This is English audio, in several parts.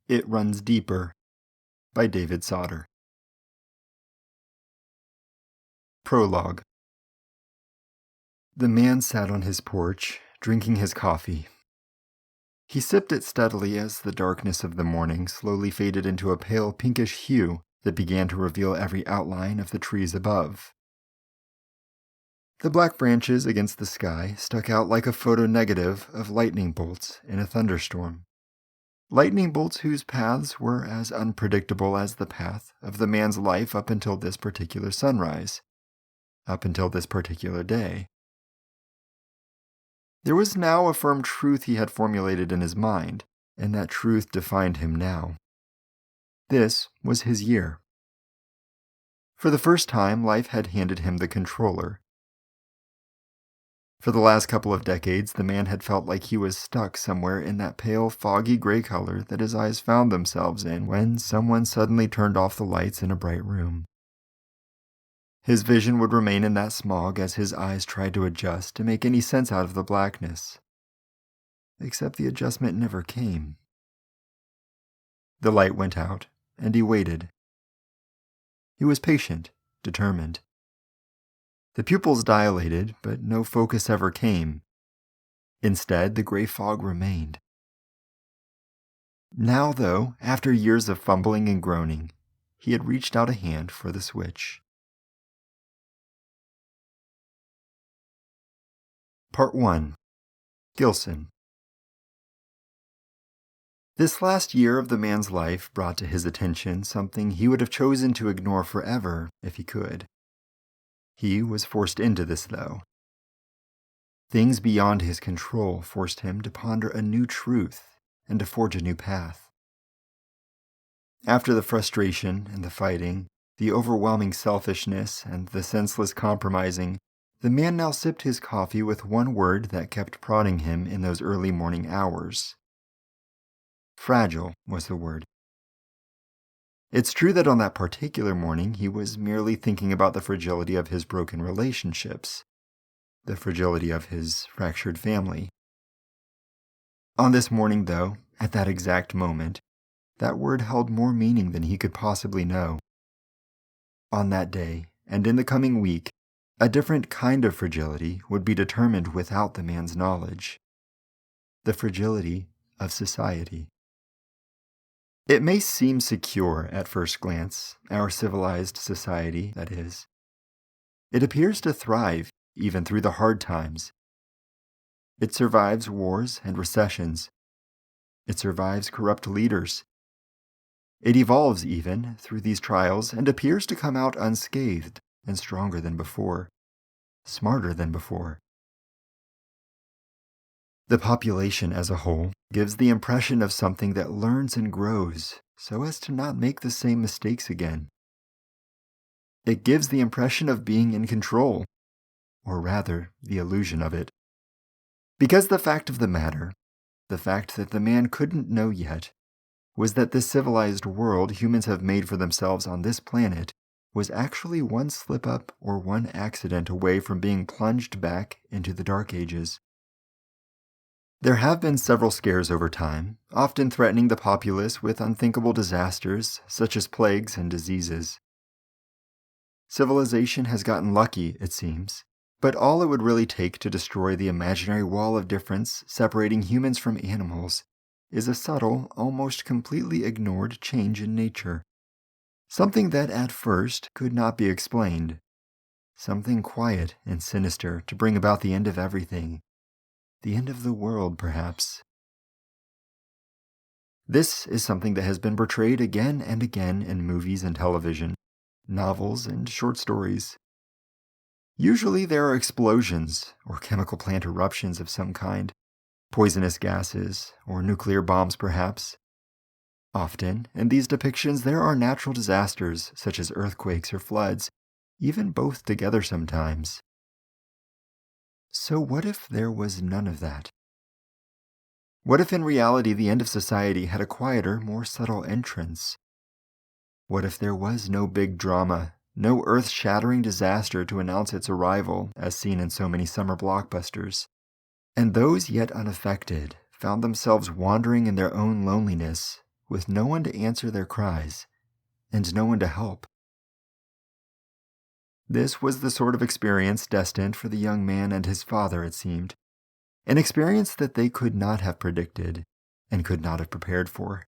It Runs Deeper by David Sauter. Prologue. The man sat on his porch, drinking his coffee. He sipped it steadily as the darkness of the morning slowly faded into a pale pinkish hue that began to reveal every outline of the trees above. The black branches against the sky stuck out like a photo negative of lightning bolts in a thunderstorm. Lightning bolts whose paths were as unpredictable as the path of the man's life up until this particular sunrise, up until this particular day. There was now a firm truth he had formulated in his mind, and that truth defined him now. This was his year. For the first time, life had handed him the controller. For the last couple of decades, the man had felt like he was stuck somewhere in that pale, foggy gray color that his eyes found themselves in when someone suddenly turned off the lights in a bright room. His vision would remain in that smog as his eyes tried to adjust to make any sense out of the blackness. Except the adjustment never came. The light went out, and he waited. He was patient, determined. The pupils dilated, but no focus ever came. Instead, the gray fog remained. Now, though, after years of fumbling and groaning, he had reached out a hand for the switch. Part 1. Gilson. This last year of the man's life brought to his attention something he would have chosen to ignore forever if he could. He was forced into this, though. Things beyond his control forced him to ponder a new truth and to forge a new path. After the frustration and the fighting, the overwhelming selfishness and the senseless compromising, the man now sipped his coffee with one word that kept prodding him in those early morning hours. Fragile was the word. It's true that on that particular morning he was merely thinking about the fragility of his broken relationships, the fragility of his fractured family. On this morning, though, at that exact moment, that word held more meaning than he could possibly know. On that day, and in the coming week, a different kind of fragility would be determined without the man's knowledge. The fragility of society. It may seem secure at first glance, our civilized society, that is. It appears to thrive even through the hard times. It survives wars and recessions. It survives corrupt leaders. It evolves even through these trials and appears to come out unscathed and stronger than before, smarter than before. The population as a whole gives the impression of something that learns and grows so as to not make the same mistakes again. It gives the impression of being in control, or rather, the illusion of it. Because the fact of the matter, the fact that the man couldn't know yet, was that this civilized world humans have made for themselves on this planet was actually one slip-up or one accident away from being plunged back into the Dark Ages. There have been several scares over time, often threatening the populace with unthinkable disasters such as plagues and diseases. Civilization has gotten lucky, it seems, but all it would really take to destroy the imaginary wall of difference separating humans from animals is a subtle, almost completely ignored change in nature. Something that at first could not be explained. Something quiet and sinister to bring about the end of everything. The end of the world, perhaps. This is something that has been portrayed again and again in movies and television, novels and short stories. Usually there are explosions or chemical plant eruptions of some kind, poisonous gases or nuclear bombs perhaps. Often, in these depictions, there are natural disasters such as earthquakes or floods, even both together sometimes. So what if there was none of that? What if in reality the end of society had a quieter, more subtle entrance? What if there was no big drama, no earth-shattering disaster to announce its arrival, as seen in so many summer blockbusters, and those yet unaffected found themselves wandering in their own loneliness, with no one to answer their cries, and no one to help. This was the sort of experience destined for the young man and his father, it seemed, an experience that they could not have predicted and could not have prepared for,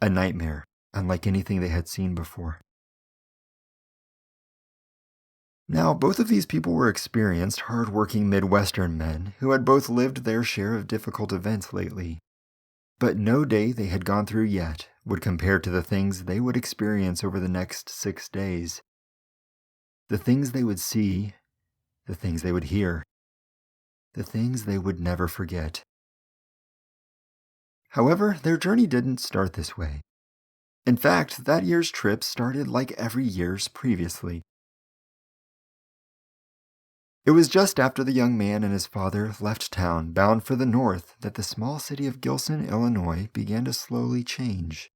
a nightmare unlike anything they had seen before. Now, both of these people were experienced, hard-working Midwestern men who had both lived their share of difficult events lately. But no day they had gone through yet would compare to the things they would experience over the next 6 days. The things they would see, the things they would hear, the things they would never forget. However, their journey didn't start this way. In fact, that year's trip started like every year's previously. It was just after the young man and his father left town bound for the north that the small city of Gilson, Illinois began to slowly change.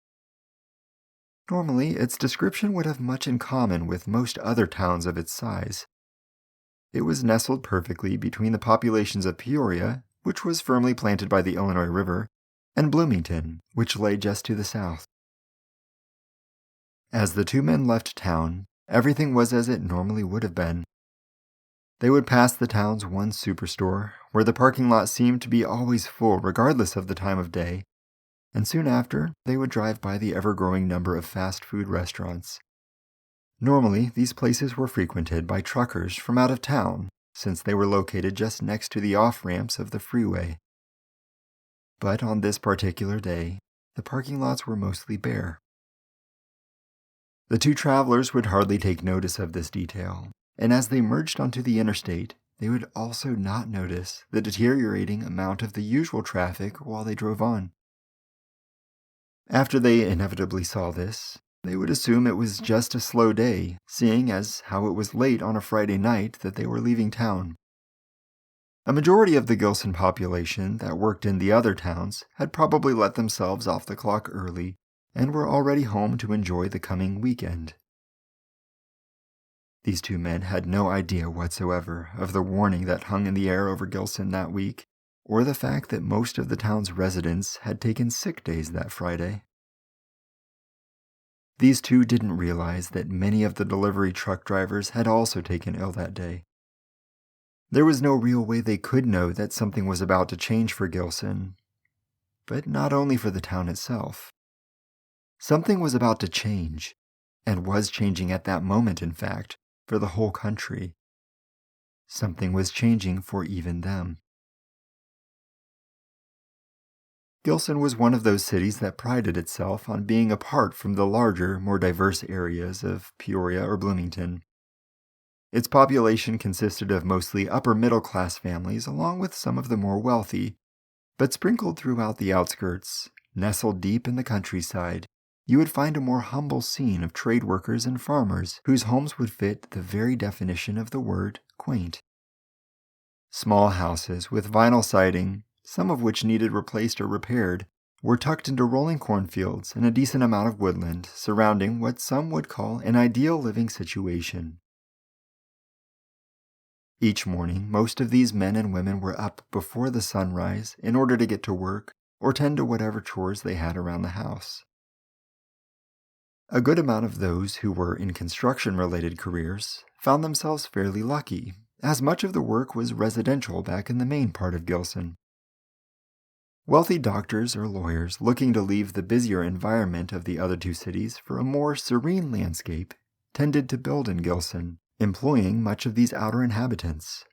Normally, its description would have much in common with most other towns of its size. It was nestled perfectly between the populations of Peoria, which was firmly planted by the Illinois River, and Bloomington, which lay just to the south. As the two men left town, everything was as it normally would have been. They would pass the town's one superstore, where the parking lot seemed to be always full regardless of the time of day, and soon after, they would drive by the ever-growing number of fast food restaurants. Normally, these places were frequented by truckers from out of town, since they were located just next to the off-ramps of the freeway. But on this particular day, the parking lots were mostly bare. The two travelers would hardly take notice of this detail, and as they merged onto the interstate, they would also not notice the deteriorating amount of the usual traffic while they drove on. After they inevitably saw this, they would assume it was just a slow day, seeing as how it was late on a Friday night that they were leaving town. A majority of the Gilson population that worked in the other towns had probably let themselves off the clock early and were already home to enjoy the coming weekend. These two men had no idea whatsoever of the warning that hung in the air over Gilson that week, or the fact that most of the town's residents had taken sick days that Friday. These two didn't realize that many of the delivery truck drivers had also taken ill that day. There was no real way they could know that something was about to change for Gilson, but not only for the town itself. Something was about to change, and was changing at that moment, in fact, for the whole country. Something was changing for even them. Gilson was one of those cities that prided itself on being apart from the larger, more diverse areas of Peoria or Bloomington. Its population consisted of mostly upper-middle-class families along with some of the more wealthy, but sprinkled throughout the outskirts, nestled deep in the countryside, you would find a more humble scene of trade workers and farmers whose homes would fit the very definition of the word quaint. Small houses with vinyl siding, some of which needed replaced or repaired, were tucked into rolling cornfields and a decent amount of woodland surrounding what some would call an ideal living situation. Each morning, most of these men and women were up before the sunrise in order to get to work or tend to whatever chores they had around the house. A good amount of those who were in construction-related careers found themselves fairly lucky, as much of the work was residential back in the main part of Gilson. Wealthy doctors or lawyers looking to leave the busier environment of the other two cities for a more serene landscape tended to build in Gilson, employing much of these outer inhabitants.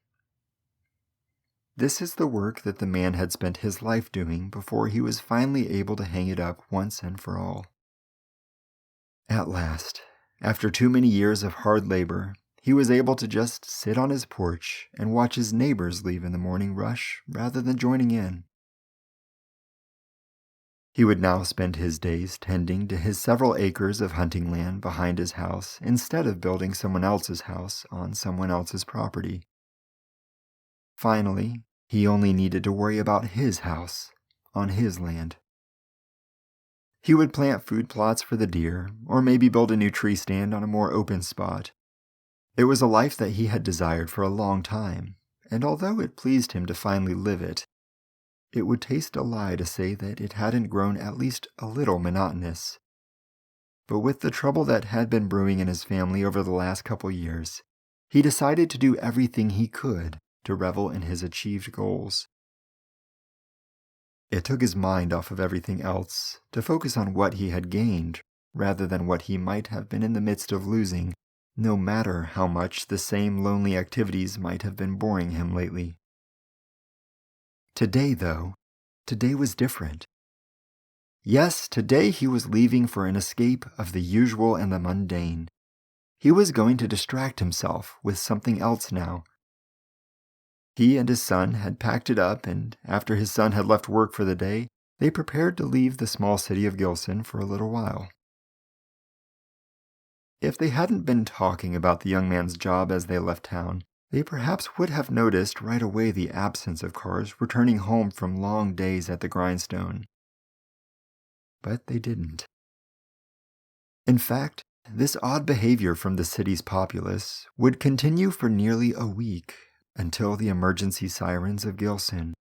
This is the work that the man had spent his life doing before he was finally able to hang it up once and for all. At last, after too many years of hard labor, he was able to just sit on his porch and watch his neighbors leave in the morning rush rather than joining in. He would now spend his days tending to his several acres of hunting land behind his house instead of building someone else's house on someone else's property. Finally, he only needed to worry about his house on his land. He would plant food plots for the deer, or maybe build a new tree stand on a more open spot. It was a life that he had desired for a long time, and although it pleased him to finally live it, it would taste a lie to say that it hadn't grown at least a little monotonous. But with the trouble that had been brewing in his family over the last couple years, he decided to do everything he could to revel in his achieved goals. It took his mind off of everything else to focus on what he had gained rather than what he might have been in the midst of losing, no matter how much the same lonely activities might have been boring him lately. Today was different. Yes, today he was leaving for an escape of the usual and the mundane. He was going to distract himself with something else now. He and his son had packed it up, and after his son had left work for the day, they prepared to leave the small city of Gilson for a little while. If they hadn't been talking about the young man's job as they left town, they perhaps would have noticed right away the absence of cars returning home from long days at the grindstone. But they didn't. In fact, this odd behavior from the city's populace would continue for nearly a week until the emergency sirens of Gilson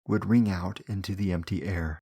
would ring out into the empty air.